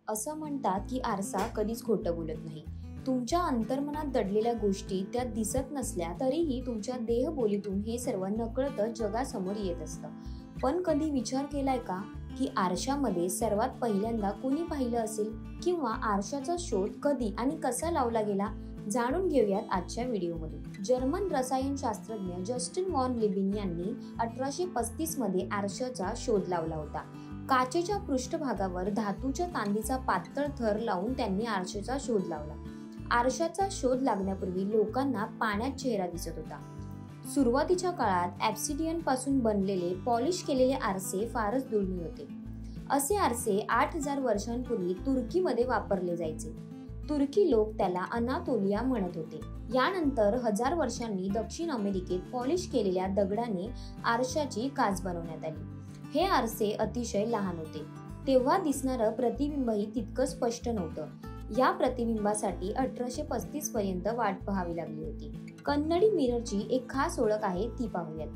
असं म्हणतात की आरसा कधीच खोटं बोलत नाही. तुमच्या अंतर्मनात दडलेल्या गोष्टी त्यात दिसत नसल्या तरीही तुमच्या देहबोलीतून हे सर्व नकळतच जगासमोर येत असतं. पण कधी विचार केलाय का की आरशामध्ये सर्वात पहिल्यांदा कोणी पाहिलं असेल, किंवा आरशाचा शोध कधी आणि कसा लावला गेला? जाणून घेऊयात आजच्या व्हिडिओमधून. जर्मन रसायनशास्त्रज्ञ जस्टिन वॉन लिबिन यांनी 1835 मध्ये आरशाचा शोध लावला होता. काचेच्या पृष्ठभागावर धातूच्या तांदीचा पातळ थर लावून त्यांनी आरशाचा शोध लावला. आरशाचा शोध लागण्यापूर्वी लोकांना पाण्यात चेहरा दिसत होता. सुरुवातीच्या काळात ऑब्सिडियन पासून बनलेले पॉलिश केलेले आरसे फारच दुर्मिळ होते. असे आरसे 8000 वर्षांपूर्वी तुर्कीमध्ये वापरले जायचे. तुर्की लोक त्याला अनातोलिया म्हणत होते. यानंतर 1000 वर्षांनी दक्षिण अमेरिकेत पॉलिश केलेल्या दगडाने आरशाची काच बनवण्यात आली. हे आरसे अतिशय लहान होते. तेव्हा दिसणारं प्रतिबिंबही तितकं स्पष्ट नव्हतं. या प्रतिबिंबासाठी 1835 पर्यंत वाट पाहावी लागली होती. कन्नडी मिररची एक खास ओळख आहे, ती पाहूयात.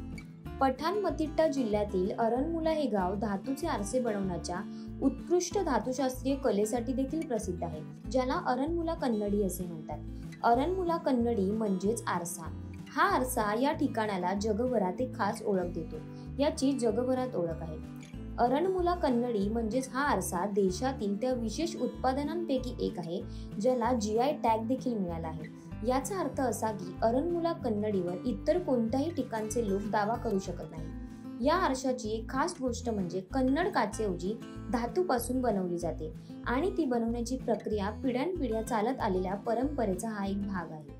पठाणमथिट्टा जिल्ह्यातील अरनमुला हे गाव धातूचे आरसे बनवण्याच्या उत्कृष्ट धातुशास्त्रीय कलेसाठी देखील प्रसिद्ध आहे, ज्याला अरनमुला कन्नडी असे म्हणतात. अरनमुला कन्नडी म्हणजेच आरसा. हा आरसा या ठिकाणाला जगभरात एक खास ओळख देतो. याची जगभरात ओळख आहे. अरनमुला कन्नडी म्हणजेच हा आरसा देशातील त्या विशेष उत्पादनांपैकी एक आहे ज्याला GI टॅग देखील मिळाला आहे. याचा अर्थ असा की अरनमुला कन्नडीवर इतर कोणत्याही ठिकाणचे लोक दावा करू शकत नाही. या आरशाची एक खास गोष्ट म्हणजे कन्नड काचेऐवजी धातूपासून बनवली जाते आणि ती बनवण्याची प्रक्रिया पिढ्यानपिढ्या चालत आलेल्या परंपरेचा हा एक भाग आहे.